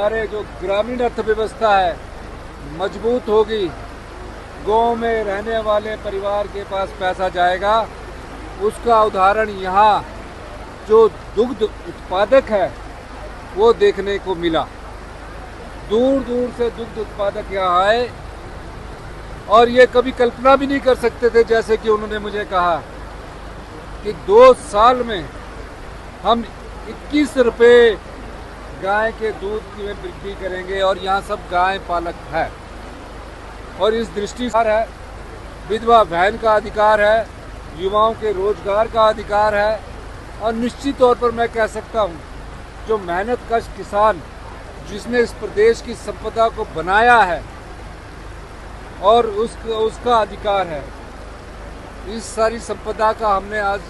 हमारे जो ग्रामीण अर्थव्यवस्था है मजबूत होगी, गांव में रहने वाले परिवार के पास पैसा जाएगा। उसका उदाहरण यहाँ जो दुग्ध उत्पादक है वो देखने को मिला। दूर दूर से दुग्ध उत्पादक यहाँ आए और ये कभी कल्पना भी नहीं कर सकते थे, जैसे कि उन्होंने मुझे कहा कि 2 साल में हम 21 रुपये गाय के दूध की वृद्धि करेंगे। और यहाँ सब गाय पालक है और इस दृष्टि से है, विधवा बहन का अधिकार है, युवाओं के रोजगार का अधिकार है। और निश्चित तौर पर मैं कह सकता हूँ जो मेहनत कश किसान जिसने इस प्रदेश की संपदा को बनाया है और उसका अधिकार है। इस सारी संपदा का हमने आज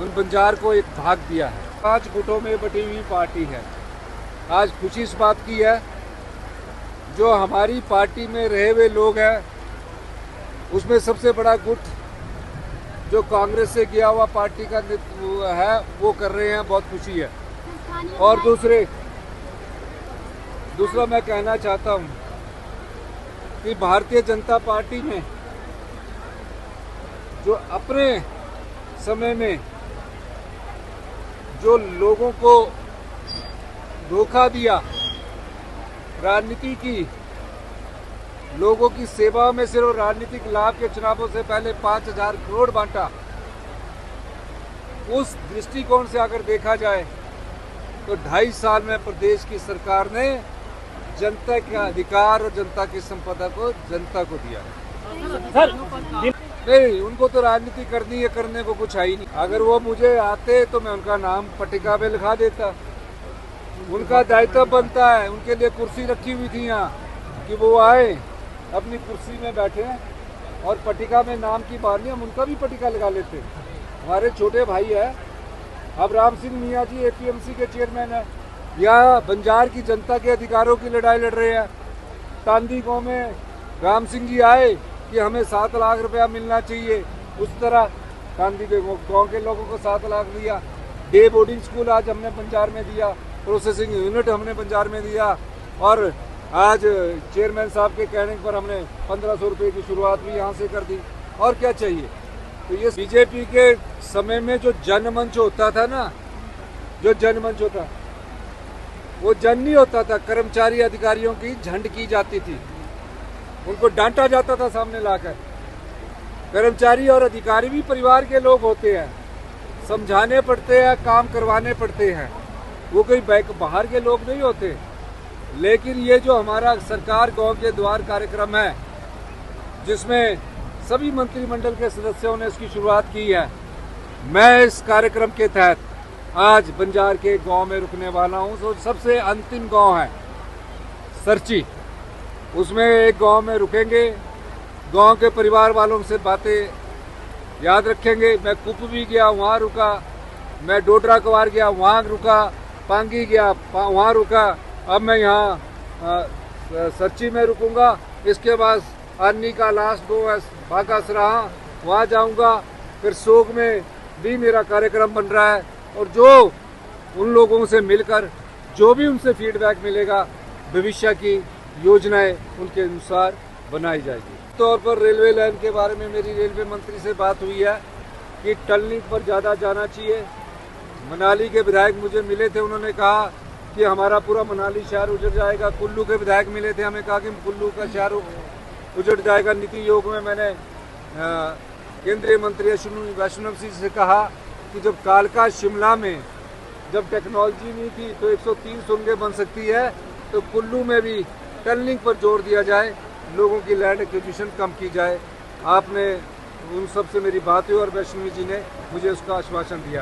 उन बंजार को एक भाग दिया है। 5 गुटों में बटी हुई पार्टी है। आज खुशी इस बात की है जो हमारी पार्टी में रहे हुए लोग हैं उसमें सबसे बड़ा गुट जो कांग्रेस से गया हुआ पार्टी का नेतृत्व है वो कर रहे हैं, बहुत खुशी है। और दूसरा मैं कहना चाहता हूँ कि भारतीय जनता पार्टी में जो अपने समय में जो लोगों को धोखा दिया, राजनीति की, लोगों की सेवा में सिर्फ राजनीतिक लाभ के चुनावों से पहले 5000 करोड़ बांटा, उस दृष्टिकोण से अगर देखा जाए तो 2.5 साल में प्रदेश की सरकार ने जनता के अधिकार और जनता की संपदा को जनता को दिया है। नहीं, उनको तो राजनीति करनी है, करने को कुछ है ही नहीं। अगर वो मुझे आते तो मैं उनका नाम पट्टिका पे लिखा देता। उनका दायित्व बनता है, उनके लिए कुर्सी रखी हुई थी यहाँ कि वो आए अपनी कुर्सी में बैठे और पट्टिका में नाम की बात नहीं, हम उनका भी पट्टिका लगा लेते। हमारे छोटे भाई है अब राम सिंह मियाँ जी एपीएमसी के चेयरमैन है, या बंजार की जनता के अधिकारों की लड़ाई लड़ रहे हैं। तांदी गांव में राम सिंह जी आए कि हमें 7 लाख रुपया मिलना चाहिए, उस तरह तांदी के गाँव के लोगों को 7 लाख दिया। डे बोर्डिंग स्कूल आज हमने बंजार में दिया, प्रोसेसिंग यूनिट हमने बंजार में दिया। और आज चेयरमैन साहब के कहने पर हमने 1500 रुपये की शुरुआत भी यहाँ से कर दी। और क्या चाहिए? तो ये बीजेपी के समय में जो जनमंच होता था ना, जो जनमंच होता वो जन नहीं होता था, कर्मचारी अधिकारियों की झंड की जाती थी, उनको डांटा जाता था सामने लाकर। कर्मचारी और अधिकारी भी परिवार के लोग होते हैं, समझाने पड़ते हैं, काम करवाने पड़ते हैं, वो कोई बाहर के लोग नहीं होते। लेकिन ये जो हमारा सरकार गांव के द्वार कार्यक्रम है जिसमें सभी मंत्रिमंडल के सदस्यों ने इसकी शुरुआत की है, मैं इस कार्यक्रम के तहत आज बंजार के गांव में रुकने वाला हूं। तो सबसे अंतिम गांव है सरची, उसमें एक गांव में रुकेंगे, गांव के परिवार वालों से बातें याद रखेंगे। मैं कुप भी गया, वहाँ रुका, मैं डोडरा कवार गया, वहाँ रुका, पांगी गया, वहाँ रुका। अब मैं यहाँ सरची में रुकूंगा। इसके बाद अन्नी का लास्ट गो है भागा सराहा, वहाँ जाऊँगा। फिर सोग में भी मेरा कार्यक्रम बन रहा है और जो उन लोगों से मिलकर जो भी उनसे फीडबैक मिलेगा, भविष्य की योजनाएं उनके अनुसार बनाई जाएगी। तौर पर रेलवे लाइन के बारे में मेरी रेलवे मंत्री से बात हुई है कि टनलिंग पर ज़्यादा जाना चाहिए। मनाली के विधायक मुझे मिले थे, उन्होंने कहा कि हमारा पूरा मनाली शहर उजड़ जाएगा। कुल्लू के विधायक मिले थे, हमें कहा कि कुल्लू का शहर उजड़ जाएगा। नीति योग में मैंने केंद्रीय मंत्री अश्विनी वैष्णव जी से कहा कि जब कालका शिमला में जब टेक्नोलॉजी नहीं थी तो 130 सुरंगें बन सकती है, तो कुल्लू में भी टनलिंग पर जोर दिया जाए, लोगों की लैंड एक्विजिशन कम की जाए। आपने उन सब से मेरी बात हुई और वैष्णवी जी ने मुझे उसका आश्वासन दिया है।